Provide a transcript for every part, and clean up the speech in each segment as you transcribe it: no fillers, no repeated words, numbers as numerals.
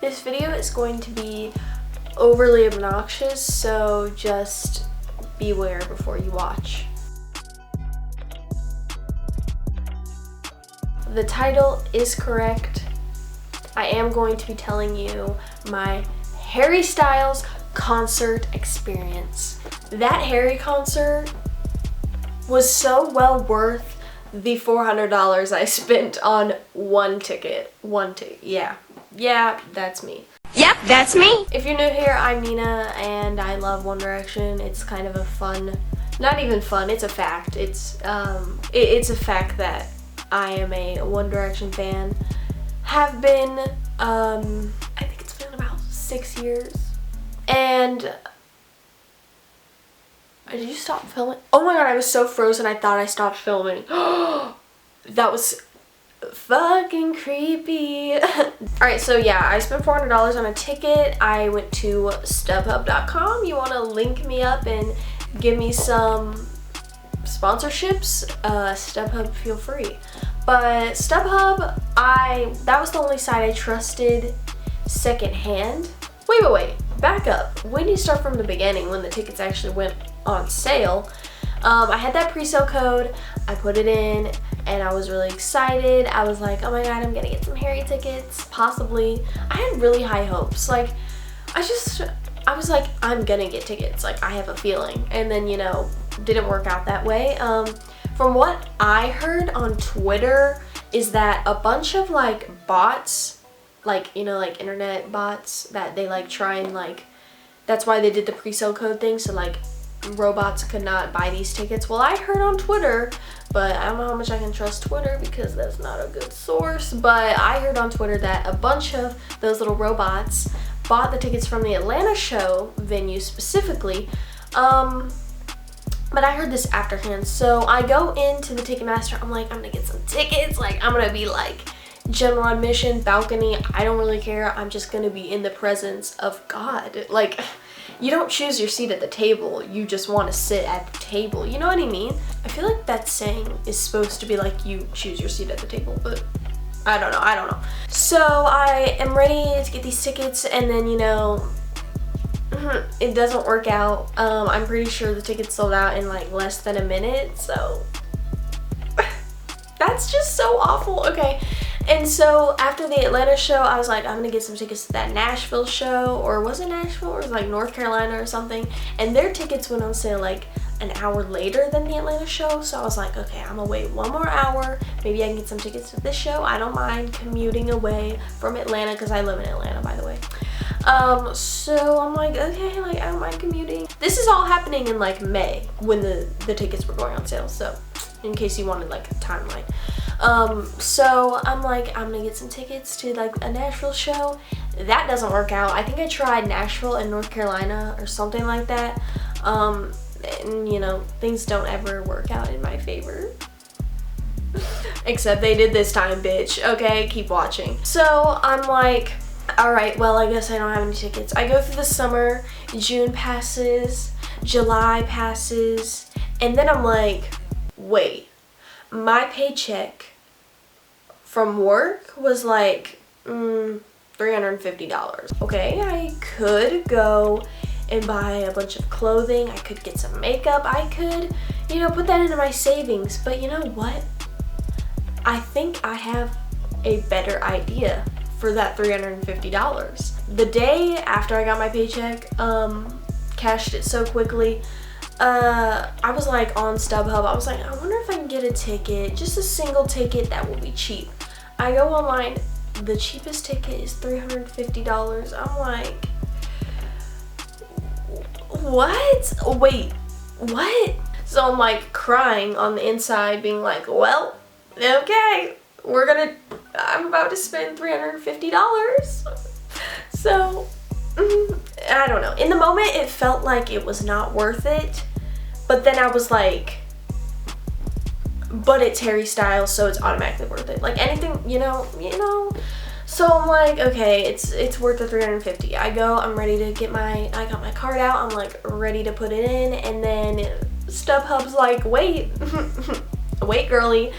This video is going to be overly obnoxious, so just beware before you watch. The title is correct. I am going to be telling you my Harry Styles concert experience. That Harry concert was so well worth the $400 I spent on one ticket. Yeah, that's me. Yep, that's me. If you're new here, I'm Nina and I love One Direction. It's kind of a fun, not even fun, it's a fact. It's a fact that I am a One Direction fan. Have been, I think it's been about 6 years. And did you stop filming? Oh my god, I was so frozen I thought I stopped filming. That was fucking creepy. Alright, so yeah, I spent $400 on a ticket. I went to StubHub.com. You want to link me up and give me some sponsorships? StubHub, feel free. But StubHub, that was the only site I trusted secondhand. Wait, back up. We need to start from the beginning when the tickets actually went on sale. I had that pre-sale code, I put it in, and I was really excited. I was like, oh my god, I'm gonna get some Harry tickets, possibly. I had really high hopes. Like, I was like, I'm gonna get tickets, like, I have a feeling. And then, you know, didn't work out that way. From what I heard on Twitter is that a bunch of, like, bots, like, you know, like internet bots, that they, like, try and, like, that's why they did the pre-sale code thing, so, like, robots could not buy these tickets. Well, I heard on Twitter, but I don't know how much I can trust Twitter because that's not a good source, but I heard on Twitter that a bunch of those little robots bought the tickets from the Atlanta show venue specifically, but I heard this afterhand. So I go into the Ticketmaster, I'm like, I'm gonna get some tickets, like, I'm gonna be like general admission, balcony, I don't really care, I'm just gonna be in the presence of God. Like, you don't choose your seat at the table, you just want to sit at the table, you know what I mean? I feel like that saying is supposed to be like you choose your seat at the table, but I don't know. So I am ready to get these tickets, and then, you know, it doesn't work out. I'm pretty sure the tickets sold out in like less than a minute, so that's just so awful. Okay. And so after the Atlanta show, I was like, I'm gonna get some tickets to that Nashville show, or was it Nashville, or was it like North Carolina or something? And their tickets went on sale like an hour later than the Atlanta show, so I was like, okay, I'm gonna wait one more hour, maybe I can get some tickets to this show. I don't mind commuting away from Atlanta, because I live in Atlanta, by the way. So I'm like, okay, like, I don't mind commuting. This is all happening in like May, when the tickets were going on sale, so in case you wanted like a timeline. So I'm like, I'm gonna get some tickets to like a Nashville show. That doesn't work out. I think I tried Nashville and North Carolina or something like that. And you know, things don't ever work out in my favor. Except they did this time, bitch. Okay, keep watching. So I'm like, alright, well, I guess I don't have any tickets. I go through the summer, June passes, July passes, and then I'm like, wait, my paycheck from work was like $350. Okay, I could go and buy a bunch of clothing, I could get some makeup, I could, you know, put that into my savings, but you know what? I think I have a better idea for that $350. The day after I got my paycheck, cashed it so quickly, I was like on StubHub, I was like, I wonder if I can get a ticket, just a single ticket that will be cheap. I go online, the cheapest ticket is $350. I'm like, what? Wait, what? So I'm like crying on the inside, being like, well, okay, I'm about to spend $350. So, I don't know. In the moment, it felt like it was not worth it. But then I was like, but it's Harry Styles, so it's automatically worth it. Like anything, you know. So I'm like, okay, it's worth the $350. I go, I'm ready to get I got my card out, I'm like ready to put it in, and then StubHub's like, wait, wait girly,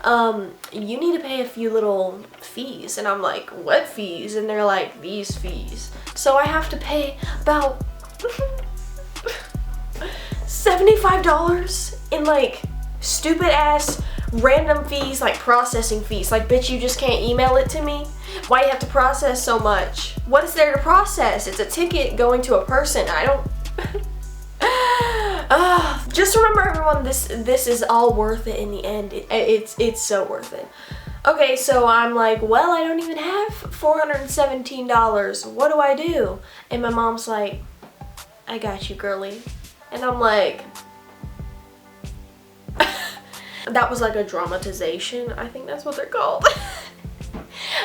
you need to pay a few little fees. And I'm like, what fees? And they're like, these fees. So I have to pay about $75 in like stupid ass random fees, like processing fees. Like, bitch, you just can't email it to me? Why you have to process so much? What is there to process? It's a ticket going to a person. I don't just remember, everyone, this is all worth it in the end. It's so worth it. Okay, so I'm like, well, I don't even have $417. What do I do? And my mom's like, I got you, girly. And I'm like, that was like a dramatization. I think that's what they're called.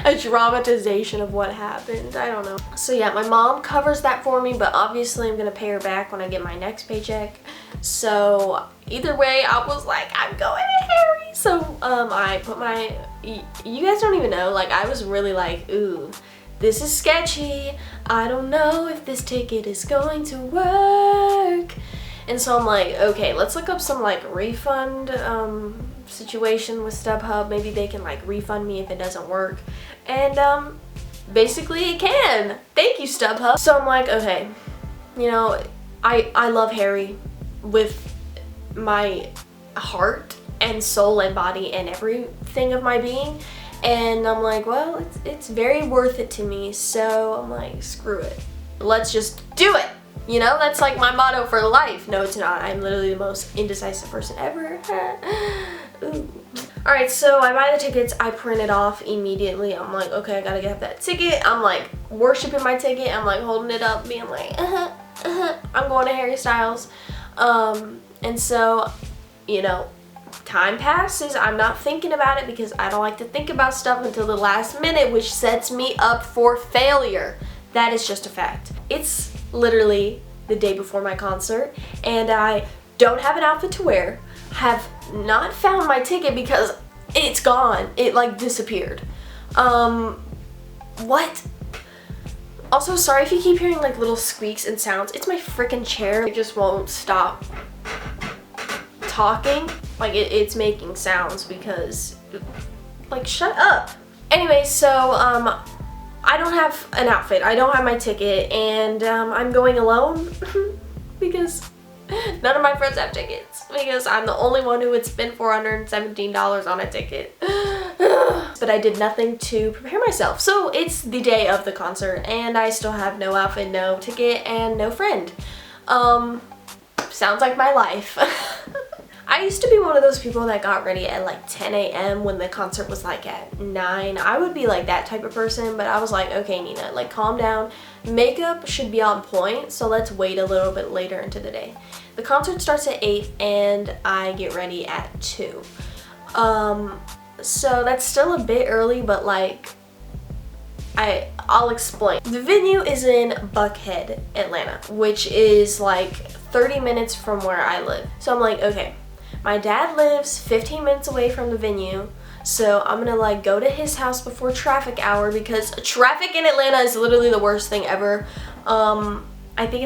A dramatization of what happened. I don't know. So yeah, my mom covers that for me, but obviously I'm gonna pay her back when I get my next paycheck. So either way, I was like, I'm going to Harry. So I put my, you guys don't even know, like, I was really like, ooh, this is sketchy. I don't know if this ticket is going to work. And so I'm like, okay, let's look up some like refund situation with StubHub. Maybe they can like refund me if it doesn't work. And basically it can. Thank you, StubHub. So I'm like, okay, you know, I love Harry with my heart and soul and body and everything of my being. And I'm like, well, it's very worth it to me. So I'm like, screw it. Let's just do it. You know, that's like my motto for life. No, it's not. I'm literally the most indecisive person ever. Ooh. Alright, so I buy the tickets. I print it off immediately. I'm like, okay, I gotta get that ticket. I'm like worshiping my ticket. I'm like holding it up, being like, I'm going to Harry Styles. And so, you know, time passes. I'm not thinking about it because I don't like to think about stuff until the last minute, which sets me up for failure. That is just a fact. It's literally the day before my concert and I don't have an outfit to wear. Have not found my ticket because it's gone. It like disappeared. What? Also, sorry if you keep hearing like little squeaks and sounds. It's my freaking chair. It just won't stop talking. Like it's making sounds because, like, shut up. Anyway, so I don't have an outfit. I don't have my ticket, and I'm going alone because none of my friends have tickets because I'm the only one who would spend $417 on a ticket. But I did nothing to prepare myself. So it's the day of the concert and I still have no outfit, no ticket, and no friend. Sounds like my life. I used to be one of those people that got ready at like 10 a.m. when the concert was like at 9. I would be like that type of person, but I was like, okay, Nina, like calm down. Makeup should be on point, so let's wait a little bit later into the day. The concert starts at 8 and I get ready at 2. So that's still a bit early, but like, I'll explain. The venue is in Buckhead, Atlanta, which is like 30 minutes from where I live. So I'm like, okay, my dad lives 15 minutes away from the venue, so I'm gonna like go to his house before traffic hour because traffic in Atlanta is literally the worst thing ever. I think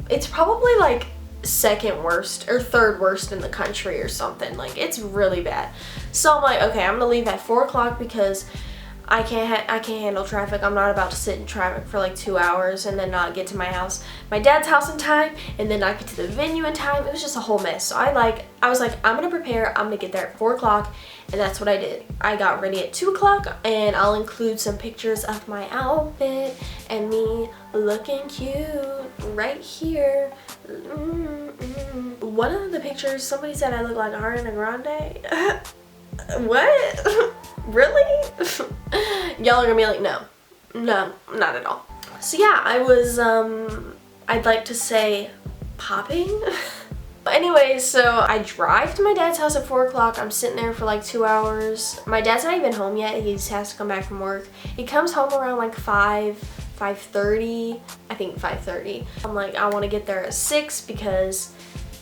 it's probably like second worst or third worst in the country or something. Like, it's really bad. So I'm like, okay, I'm gonna leave at 4 o'clock because I can't handle traffic. I'm not about to sit in traffic for like 2 hours and then not get to my dad's house in time, and then not get to the venue in time. It was just a whole mess. So I was like, I'm gonna prepare. I'm gonna get there at 4 o'clock, and that's what I did. I got ready at 2 o'clock, and I'll include some pictures of my outfit and me looking cute right here. One of the pictures, somebody said I look like Ariana Grande. What? Really? Y'all are gonna be like, no, not at all. So yeah, I was, I'd like to say popping. But anyways, so I drive to my dad's house at 4 o'clock. I'm sitting there for like 2 hours. My dad's not even home yet. He just has to come back from work. He comes home around like 5:30, I think 5:30. I'm like, I want to get there at 6 because,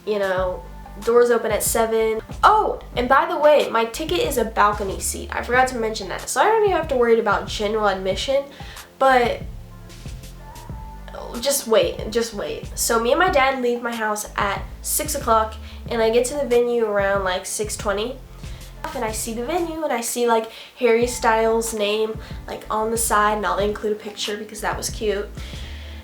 you know, doors open at 7. Oh, and by the way, my ticket is a balcony seat. I forgot to mention that. So I don't even have to worry about general admission, but just wait. So me and my dad leave my house at 6 o'clock and I get to the venue around like 6:20. and I see the venue and I see like Harry Styles' name like on the side, and I'll include a picture because that was cute.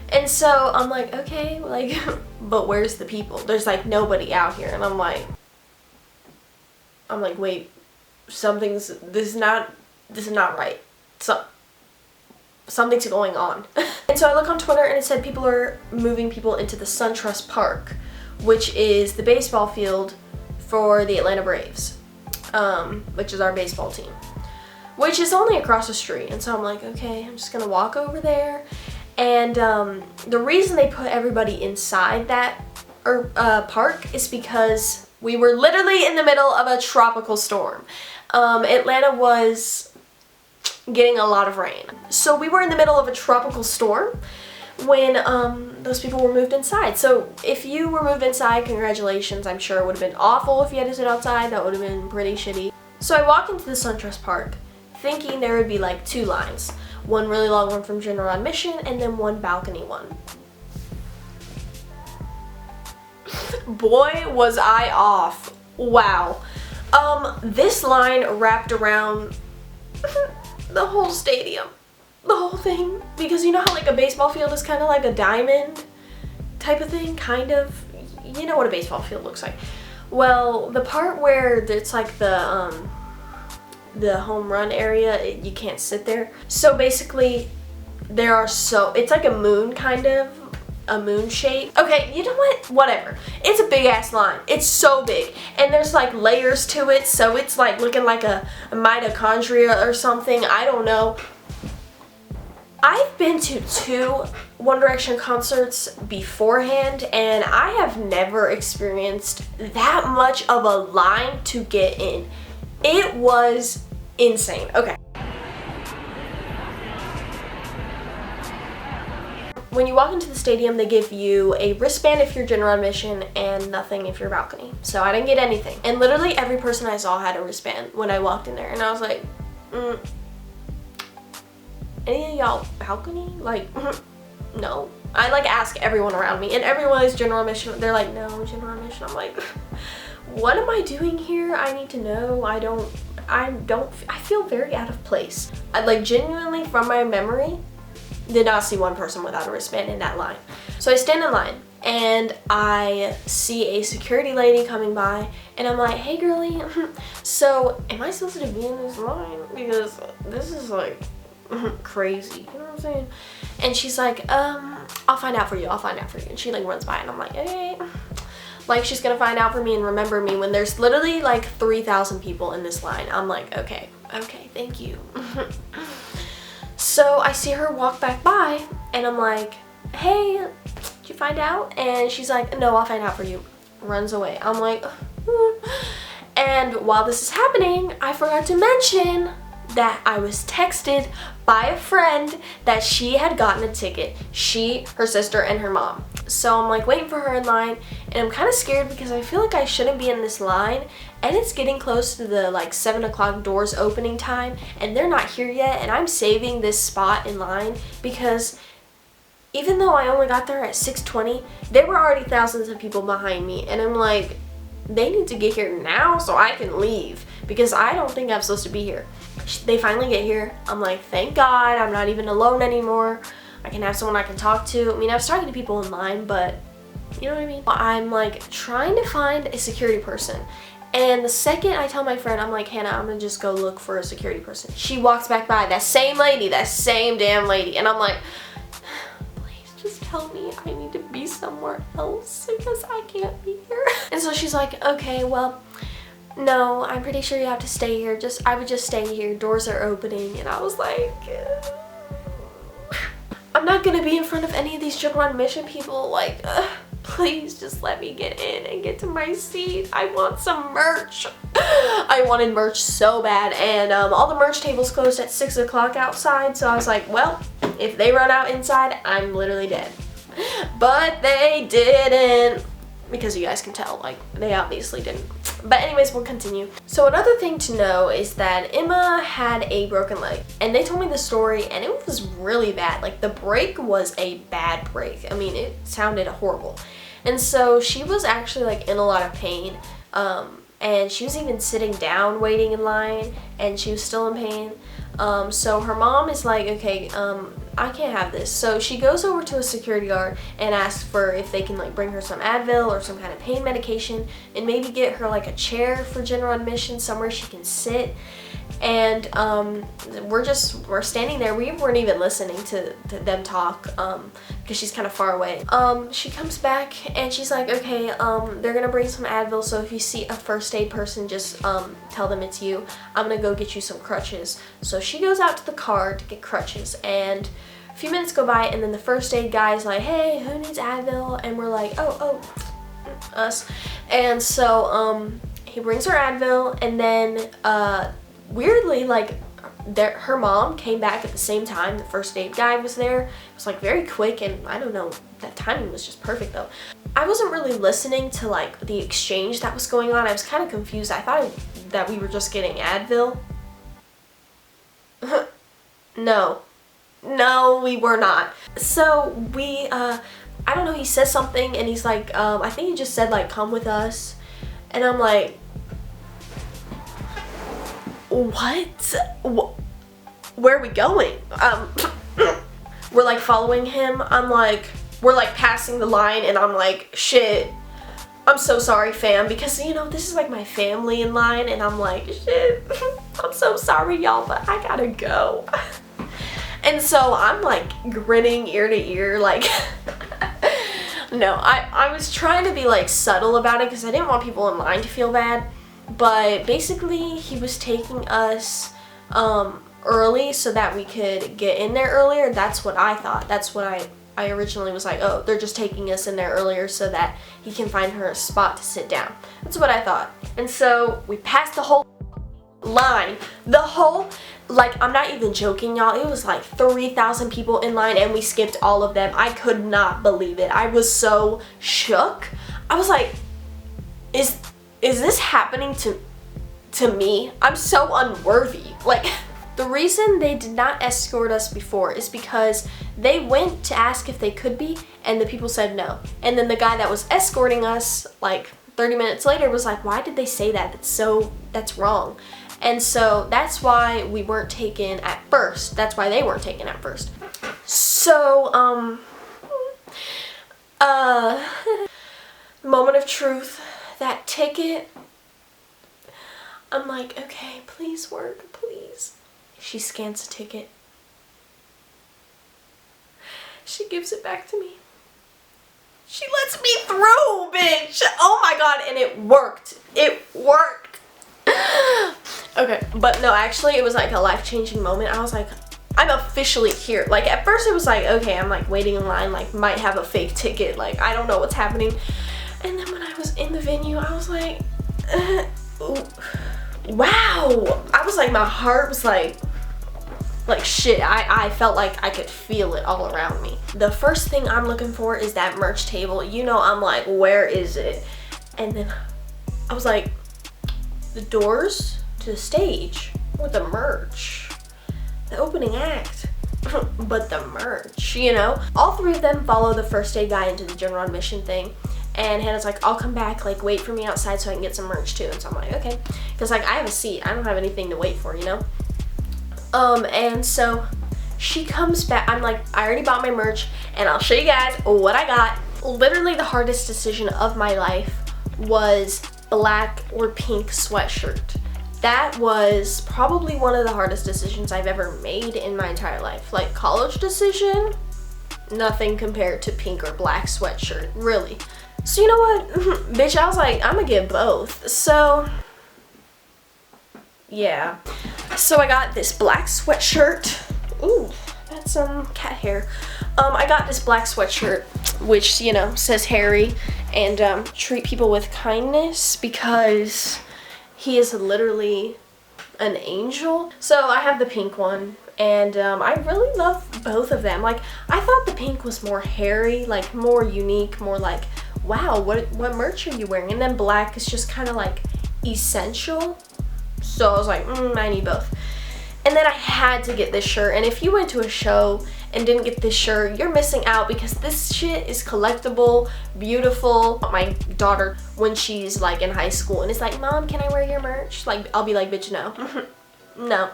And so I'm like, okay, like, but where's the people? There's like nobody out here. And I'm like, wait, this is not right. Something's going on. And so I look on Twitter and it said people are moving people into the SunTrust Park, which is the baseball field for the Atlanta Braves, which is our baseball team, which is only across the street. And so I'm like, okay, I'm just gonna walk over there. And the reason they put everybody inside that park is because we were literally in the middle of a tropical storm. Atlanta was getting a lot of rain. So we were in the middle of a tropical storm when those people were moved inside. So if you were moved inside, congratulations. I'm sure it would have been awful if you had to sit outside. That would have been pretty shitty. So I walk into the SunTrust Park thinking there would be like 2 lines. One really long one from general admission and then one balcony one. Boy, was I off. Wow. This line wrapped around the whole stadium, the whole thing, because you know how like a baseball field is kind of like a diamond type of thing, kind of, you know what a baseball field looks like. Well, the part where it's like the home run area, you can't sit there. So basically it's like a moon, kind of a moon shape. Okay, you know what, whatever, it's a big ass line. It's so big, and there's like layers to it, so it's like looking like a mitochondria or something. I don't know. I've been to 2 One Direction concerts beforehand, and I have never experienced that much of a line to get in. It was insane. Okay. When you walk into the stadium, they give you a wristband if you're general admission and nothing if you're balcony. So I didn't get anything. And literally every person I saw had a wristband when I walked in there. And I was like, any of y'all balcony? Like, no. I like ask everyone around me, and everyone is general admission. They're like, no, general admission. I'm like, what am I doing here? I need to know. I feel very out of place. I like genuinely, from my memory, did not see one person without a wristband in that line. So I stand in line and I see a security lady coming by, and I'm like, hey girlie, so am I supposed to be in this line? Because this is like crazy, you know what I'm saying? And she's like, I'll find out for you, and she like runs by, and I'm like, hey, like she's gonna find out for me and remember me when there's literally like 3,000 people in this line. I'm like, okay, thank you. So I see her walk back by, and I'm like, hey, did you find out? And she's like, no, I'll find out for you. Runs away. I'm like, and while this is happening, I forgot to mention that I was texted by a friend that she had gotten a ticket. She, her sister, and her mom. So I'm like waiting for her in line, and I'm kind of scared because I feel like I shouldn't be in this line, and it's getting close to the like 7 o'clock doors opening time, and they're not here yet, and I'm saving this spot in line because even though I only got there at 6:20, there were already thousands of people behind me, and I'm like, they need to get here now so I can leave because I don't think I'm supposed to be here. They finally get here. I'm like, thank God, I'm not even alone anymore. I can have someone I can talk to. I mean, I was talking to people in line, but you know what I mean? I'm like trying to find a security person. And the second I tell my friend, I'm like, Hannah, I'm gonna just go look for a security person. She walks back by, that same lady, that same damn lady. And I'm like, please just tell me I need to be somewhere else because I can't be here. And so she's like, okay, well, no, I'm pretty sure you have to stay here. I would just stay here. Doors are opening. And I was like, I'm not gonna be in front of any of these general admission people. Like, please just let me get in and get to my seat. I want some merch. I wanted merch so bad, and all the merch tables closed at 6 o'clock outside, so I was like, well, if they run out inside, I'm literally dead. But they didn't, because you guys can tell, like, they obviously didn't. But anyways, we'll continue. So another thing to know is that Emma had a broken leg, and they told me the story, and it was really bad. Like, the break was a bad break. I mean, it sounded horrible. And so she was actually like in a lot of pain. and she was even sitting down waiting in line, and she was still in pain. So her mom is like, okay, I can't have this. So she goes over to a security guard and asks for if they can like bring her some Advil or some kind of pain medication, and maybe get her like a chair for general admission, somewhere she can sit. And we're standing there. We weren't even listening to them talk because she's kind of far away. She comes back and she's like, okay, they're gonna bring some Advil, so if you see a first aid person, just tell them it's you. I'm gonna go get you some crutches. So she goes out to the car to get crutches, and a few minutes go by, and then the first aid guy's like, hey, who needs Advil? And we're like, oh, us. And so he brings her Advil, and then weirdly, like, her mom came back at the same time the first aid guy was there. It was like very quick, and I don't know, that timing was just perfect though. I wasn't really listening to like the exchange that was going on. I was kind of confused. I thought that we were just getting Advil. No, we were not. So we, I don't know, he says something, and he's like, I think he just said like, come with us. And I'm like, what? Where are we going? We're like following him. We're like passing the line, and I'm like, shit, I'm so sorry, fam, because you know, this is like my family in line, and I'm like, shit, I'm so sorry, y'all, but I gotta go. And so I'm like grinning ear to ear, like, no, I was trying to be like subtle about it because I didn't want people in line to feel bad. But basically, he was taking us early so that we could get in there earlier. That's what I thought. That's what I originally was like, oh, they're just taking us in there earlier so that he can find her a spot to sit down. That's what I thought. And so we passed the whole line. Like, I'm not even joking, y'all. It was like 3,000 people in line, and we skipped all of them. I could not believe it. I was so shook. I was like, is this happening to me? I'm so unworthy. Like, the reason they did not escort us before is because they went to ask if they could be, and the people said no. And then the guy that was escorting us, like 30 minutes later, was like, why did they say that? That's wrong. And so that's why we weren't taken at first. That's why they weren't taken at first. So, moment of truth. That ticket, I'm like, okay, please work, please. She scans the ticket. She gives it back to me. She lets me through, bitch. Oh my god, and it worked. It worked. Okay, but no, actually, it was like a life-changing moment. I was like, I'm officially here. Like, at first it was like, okay, I'm like waiting in line, like might have a fake ticket, like I don't know what's happening. And then when I was in the venue, I was like, wow. I was like, my heart was like shit. I felt like I could feel it all around me. The first thing I'm looking for is that merch table. You know, I'm like, where is it? And then I was like, the doors to the stage with the merch, the opening act. But the merch, you know? All three of them follow the first aid guy into the general admission thing. And Hannah's like, I'll come back, like, wait for me outside so I can get some merch too. And so I'm like, okay. Because, like, I have a seat. I don't have anything to wait for, you know? And so she comes back. I'm like, I already bought my merch, and I'll show you guys what I got. Literally the hardest decision of my life was black or pink sweatshirt. That was probably one of the hardest decisions I've ever made in my entire life. Like, college decision, nothing compared to pink or black sweatshirt, really. So you know what, bitch, I was like, I'm gonna get both. So, yeah. So I got this black sweatshirt. Ooh, that's some cat hair. I got this black sweatshirt, which, you know, says Harry, and treat people with kindness, because he is literally an angel. So I have the pink one, and I really love both of them. Like, I thought the pink was more Harry, like more unique, more like, wow, what merch are you wearing? And then black is just kind of like essential. So I was like, I need both. And then I had to get this shirt. And if you went to a show and didn't get this shirt, you're missing out because this shit is collectible, beautiful. My daughter, when she's like in high school and it's like, Mom, can I wear your merch? Like, I'll be like, bitch, no. No.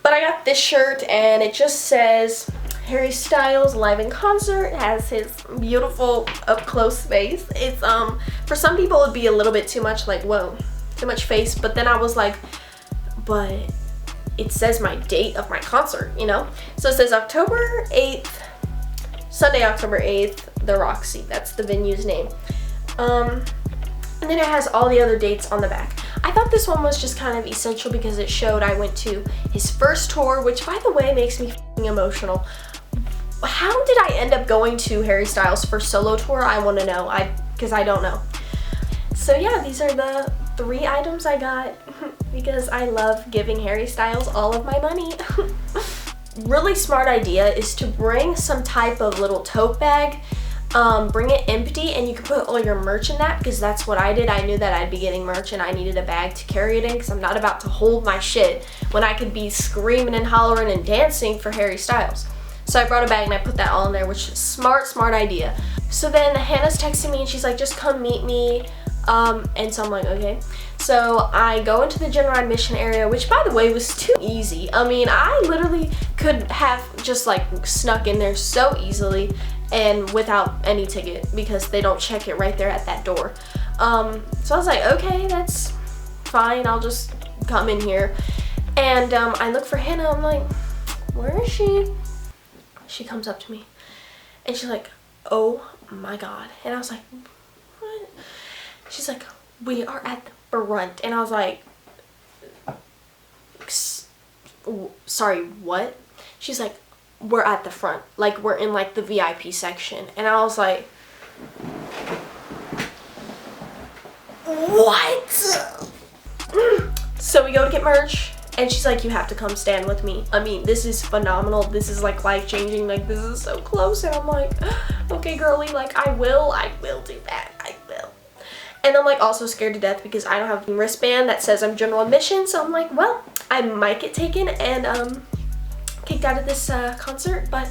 But I got this shirt and it just says Harry Styles live in concert. It has his beautiful up close face. It's for some people it'd be a little bit too much, like, whoa, too much face, but then I was like, but it says my date of my concert, you know? So it says October 8th, Sunday, October 8th, the Roxy. That's the venue's name. And then it has all the other dates on the back. I thought this one was just kind of essential because it showed I went to his first tour, which by the way makes me f***ing emotional. How did I end up going to Harry Styles' first solo tour? I want to know, because I don't know. So yeah, these are the 3 items I got because I love giving Harry Styles all of my money. Really smart idea is to bring some type of little tote bag. Bring it empty and you can put all your merch in that, because that's what I did. I knew that I'd be getting merch and I needed a bag to carry it in because I'm not about to hold my shit when I could be screaming and hollering and dancing for Harry Styles. So I brought a bag and I put that all in there, which is smart idea. So then Hannah's texting me and she's like, just come meet me. And so I'm like, okay. So I go into the general admission area, which by the way was too easy. I mean, I literally could have just like snuck in there so easily and without any ticket because they don't check it right there at that door. So I was like, okay, that's fine. I'll just come in here. And I look for Hannah. I'm like, where is she? She comes up to me and she's like, oh my God. And I was like, what? She's like, we are at the front. And I was like, sorry, what? She's like, we're at the front. Like, we're in like the VIP section. And I was like, what? So we go to get merch. And she's like, you have to come stand with me. I mean, this is phenomenal. This is like life-changing. Like, this is so close. And I'm like, okay, girly, like, I will do that. I will. And I'm like also scared to death because I don't have a wristband that says I'm general admission. So I'm like, well, I might get taken and kicked out of this concert. But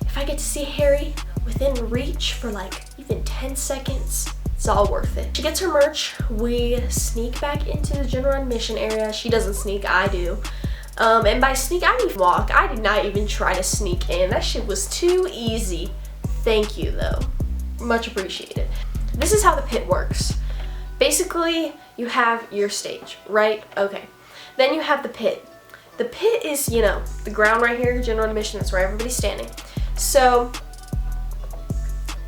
if I get to see Harry within reach for like even 10 seconds, it's all worth it. She gets her merch. We sneak back into the general admission area. She doesn't sneak, I do. And by sneak, I mean walk. I did not even try to sneak in. That shit was too easy. Thank you though. Much appreciated. This is how the pit works. Basically, you have your stage, right? Okay. Then you have the pit. The pit is, you know, the ground right here, general admission, that's where everybody's standing. So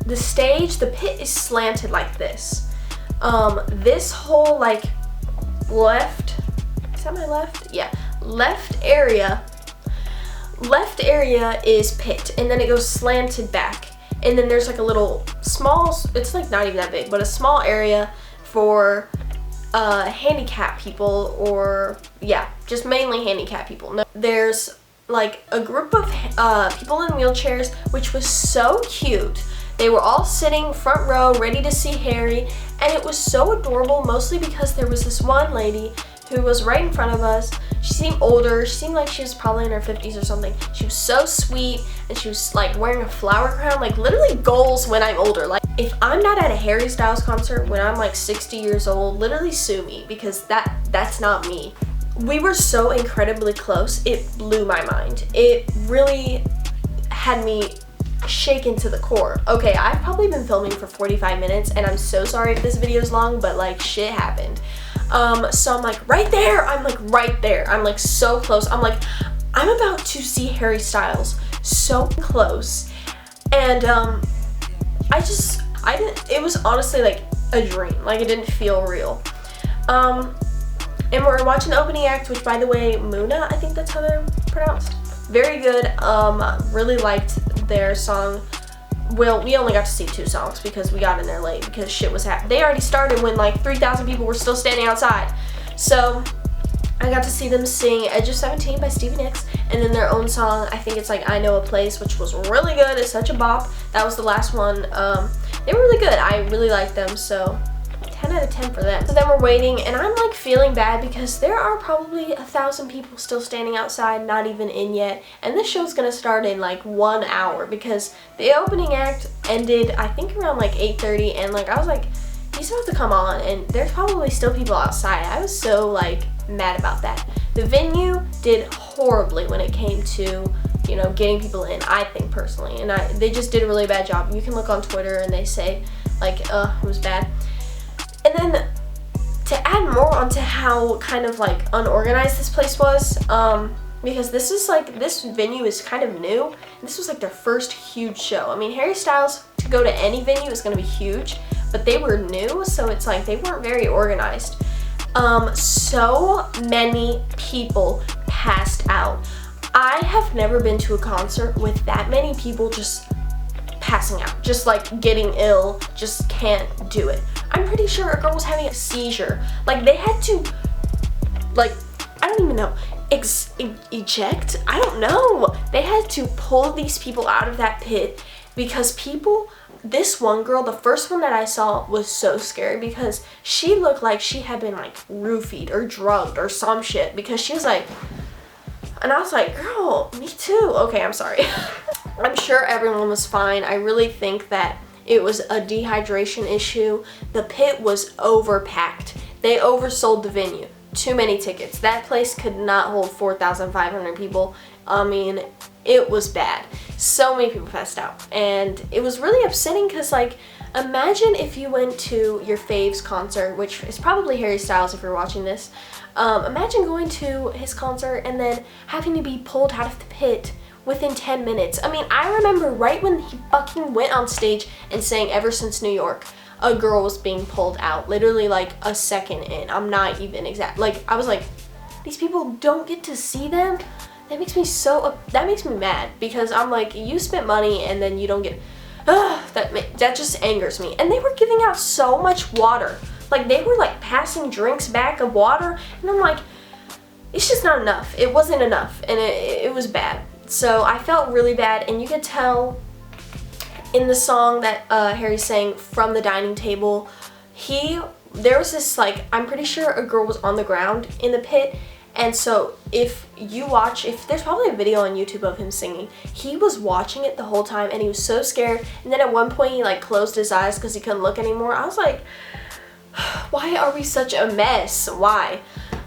the stage, the pit is slanted like this. This whole like left, is that my left? Yeah, left area is pit, and then it goes slanted back. And then there's like a little small, it's like not even that big, but a small area for handicapped people, or yeah, just mainly handicapped people. No, there's like a group of people in wheelchairs, which was so cute. They were all sitting front row ready to see Harry, and it was so adorable, mostly because there was this one lady who was right in front of us. She seemed older. She seemed like she was probably in her 50s or something. She was so sweet, and she was like wearing a flower crown, like literally goals when I'm older. Like if I'm not at a Harry Styles concert when I'm like 60 years old, literally sue me, because that's not me. We were so incredibly close. It blew my mind. It really had me shaken to the core. Okay, I've probably been filming for 45 minutes and I'm so sorry if this video is long, but like shit happened. So I'm like right there. I'm like right there. I'm like so close. I'm like, I'm about to see Harry Styles so close. And it was honestly like a dream. Like it didn't feel real. And we're watching the opening act, which by the way, Muna, I think that's how they're pronounced. Very good. Really liked their song. Well, we only got to see 2 songs because we got in there late because shit was happening. They already started when like 3,000 people were still standing outside. So I got to see them sing Edge of 17 by Stevie Nicks, and then their own song, I think it's like I Know a Place, which was really good. It's such a bop. That was the last one. They were really good. I really liked them, so 10 out of 10 for them. So then we're waiting, and I'm like feeling bad because there are probably 1,000 people still standing outside, not even in yet, and this show's gonna start in like 1 hour because the opening act ended I think around like 8:30, and like I was like, he's about to come on and there's probably still people outside. I was so like mad about that. The venue did horribly when it came to, you know, getting people in, I think personally, and they just did a really bad job. You can look on Twitter and they say like, it was bad. And then to add more onto how kind of like unorganized this place was, because this venue is kind of new, and this was like their first huge show. I mean, Harry Styles, to go to any venue is gonna be huge, but they were new, so it's like they weren't very organized. So many people passed out. I have never been to a concert with that many people just passing out, just like getting ill, just can't do it. I'm pretty sure a girl was having a seizure. Like they had to, like, I don't even know, eject? I don't know. They had to pull these people out of that pit because people, this one girl, the first one that I saw was so scary because she looked like she had been like roofied or drugged or some shit because she was like, and I was like, girl, me too. Okay, I'm sorry. I'm sure everyone was fine. I really think that it was a dehydration issue. The pit was overpacked. They oversold the venue. Too many tickets. That place could not hold 4,500 people. I mean, it was bad. So many people passed out. And it was really upsetting because, like, imagine if you went to your fave's concert, which is probably Harry Styles if you're watching this. Imagine going to his concert and then having to be pulled out of the pit within 10 minutes. I mean, I remember right when he fucking went on stage and sang Ever Since New York, a girl was being pulled out, literally like a second in. I'm not even exact. Like, I was like, these people don't get to see them? That makes me so, that makes me mad because I'm like, you spent money and then you don't get, that just angers me. And they were giving out so much water. Like, they were like passing drinks back of water, and I'm like, it's just not enough. It wasn't enough, and it was bad. So I felt really bad, and you could tell in the song that Harry sang, From the Dining Table, there was this, like, I'm pretty sure a girl was on the ground in the pit, and so if there's probably a video on YouTube of him singing, he was watching it the whole time, and he was so scared, and then at one point he, like, closed his eyes because he couldn't look anymore. I was like, why are we such a mess? Why?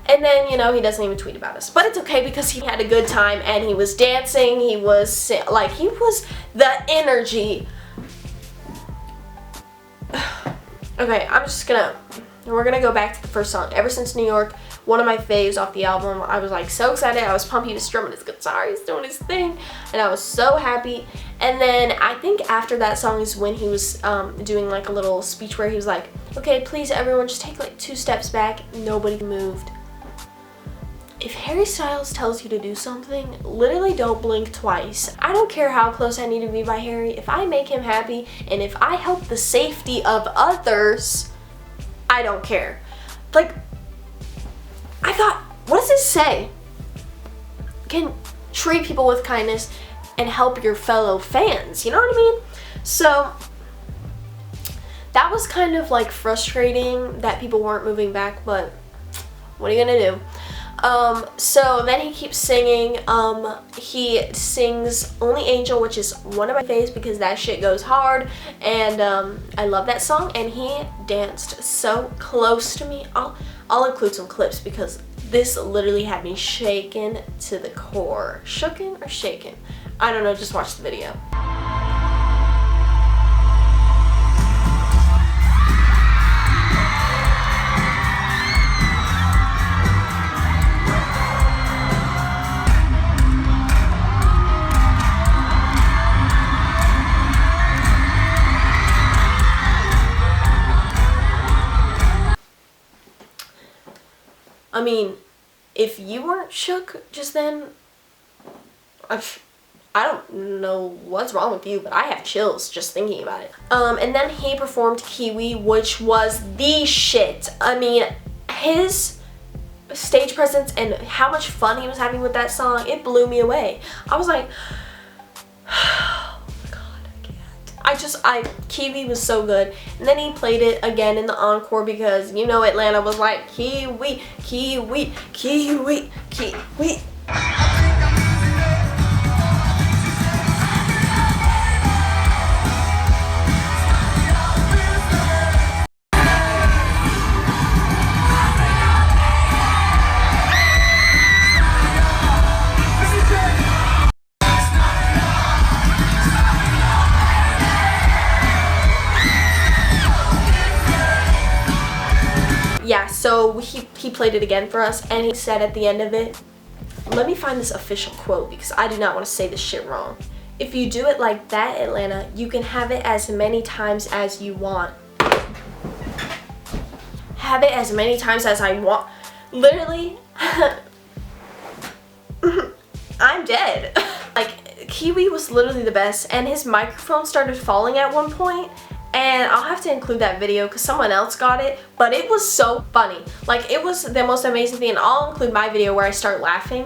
And then, you know, he doesn't even tweet about us. But it's okay because he had a good time and he was dancing. He was, like, he was the energy. Okay, we're gonna go back to the first song, Ever Since New York, one of my faves off the album. I was like so excited. I was pumped. He was strumming his guitar, he's doing his thing, and I was so happy. And then I think after that song is when he was doing like a little speech where he was like, okay, please everyone just take like 2 steps back. Nobody moved. If Harry Styles tells you to do something, literally don't blink twice. I don't care how close I need to be by Harry. If I make him happy and if I help the safety of others, I don't care. Like, I thought, what does this say? Can treat people with kindness and help your fellow fans, you know what I mean? So that was kind of like frustrating that people weren't moving back, but what are you gonna do? So then he keeps singing. He sings Only Angel, which is one of my faves because that shit goes hard, and I love that song, and he danced so close to me. I'll include some clips because this literally had me shaken to the core. Shooken or shaken? I don't know, just watch the video. I mean, if you weren't shook just then, I don't know what's wrong with you, but I have chills just thinking about it. And then he performed Kiwi, which was the shit. I mean, his stage presence and how much fun he was having with that song, it blew me away. I was like, oh my god, I can't. Kiwi was so good. And then he played it again in the encore because, you know, Atlanta was like, Kiwi, Kiwi, Kiwi, Kiwi. Yeah, so he played it again for us, and he said at the end of it, let me find this official quote because I do not want to say this shit wrong. If you do it like that, Atlanta, you can have it as many times as you want. Have it as many times as I want. Literally, I'm dead. Like, Kiwi was literally the best, and his microphone started falling at one point. And I'll have to include that video because someone else got it, but it was so funny. Like, it was the most amazing thing, and I'll include my video where I start laughing.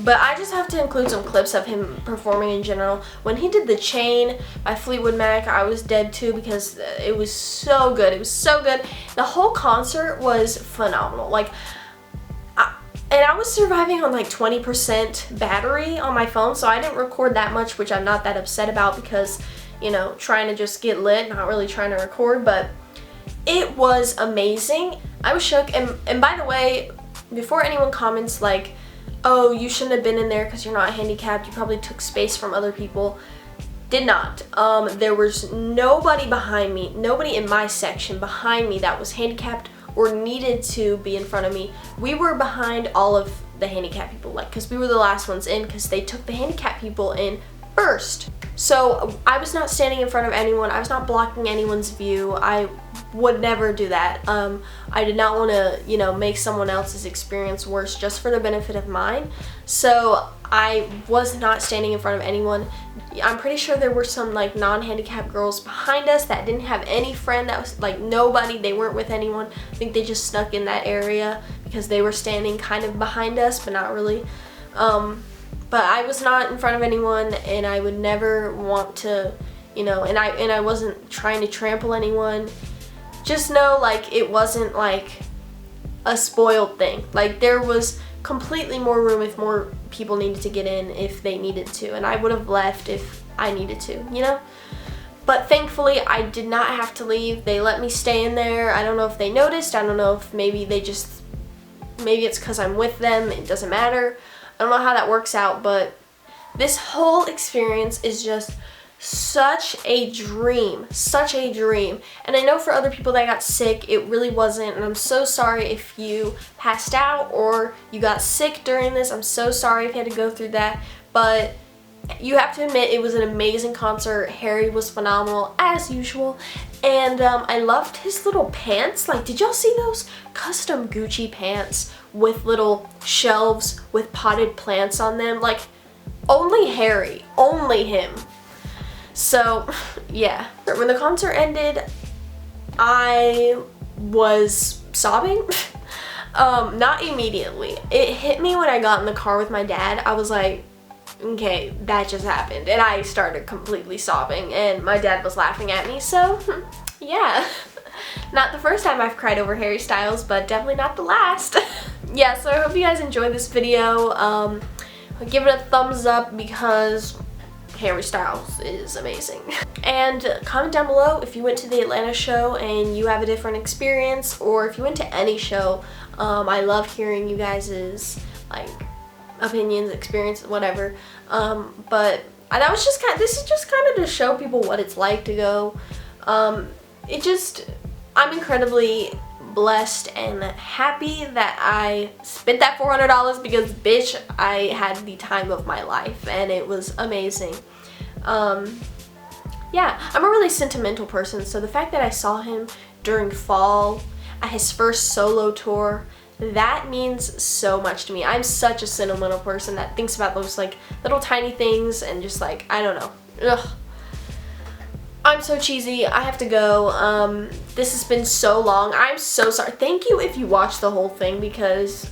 But I just have to include some clips of him performing in general. When he did The Chain by Fleetwood Mac, I was dead too because it was so good. It was so good. The whole concert was phenomenal. Like, and I was surviving on like 20% battery on my phone, so I didn't record that much, which I'm not that upset about because, you know, trying to just get lit, not really trying to record, but it was amazing. I was shook, and by the way, before anyone comments like, oh, you shouldn't have been in there because you're not handicapped, you probably took space from other people. Did not. There was nobody behind me, nobody in my section behind me that was handicapped or needed to be in front of me. We were behind all of the handicapped people, like, because we were the last ones in because they took the handicapped people in first. So I was not standing in front of anyone. I was not blocking anyone's view. I would never do that. I did not want to, you know, make someone else's experience worse just for the benefit of mine. So I was not standing in front of anyone. I'm pretty sure there were some like non-handicapped girls behind us that didn't have any friend, that was like nobody, they weren't with anyone. I think they just snuck in that area because they were standing kind of behind us, but not really. But I was not in front of anyone, and I would never want to, you know, and I wasn't trying to trample anyone. Just know, like, it wasn't like a spoiled thing. Like, there was completely more room if more people needed to get in if they needed to, and I would have left if I needed to, you know? But thankfully, I did not have to leave. They let me stay in there. I don't know if they noticed. I don't know if maybe it's because I'm with them. It doesn't matter. I don't know how that works out, but this whole experience is just such a dream, such a dream. And I know for other people that got sick, it really wasn't, and I'm so sorry if you passed out or you got sick during this. I'm so sorry if you had to go through that, but you have to admit it was an amazing concert. Harry was phenomenal as usual, and I loved his little pants. Like, did y'all see those custom Gucci pants with little shelves with potted plants on them? Like, only Harry, only him. So yeah, when the concert ended, I was sobbing. Not immediately. It hit me when I got in the car with my dad. I was like, okay, that just happened, and I started completely sobbing, and my dad was laughing at me. So yeah, not the first time I've cried over Harry Styles, but definitely not the last. Yeah, so I hope you guys enjoyed this video. Give it a thumbs up because Harry Styles is amazing. And comment down below if you went to the Atlanta show and you have a different experience, or if you went to any show. I love hearing you guys' like opinions, experiences, whatever. But that was just this is just kind of to show people what it's like to go. I'm incredibly blessed and happy that I spent that $400 because bitch, I had the time of my life and it was amazing. yeah, I'm a really sentimental person, so the fact that I saw him during fall at his first solo tour, that means so much to me. I'm such a sentimental person that thinks about those like little tiny things and just like, I don't know. Ugh. I'm so cheesy. I have to go. This has been so long. I'm so sorry. Thank you if you watched the whole thing because,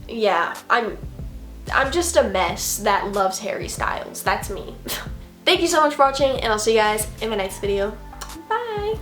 yeah, I'm just a mess that loves Harry Styles. That's me. Thank you so much for watching, and I'll see you guys in my next video. Bye!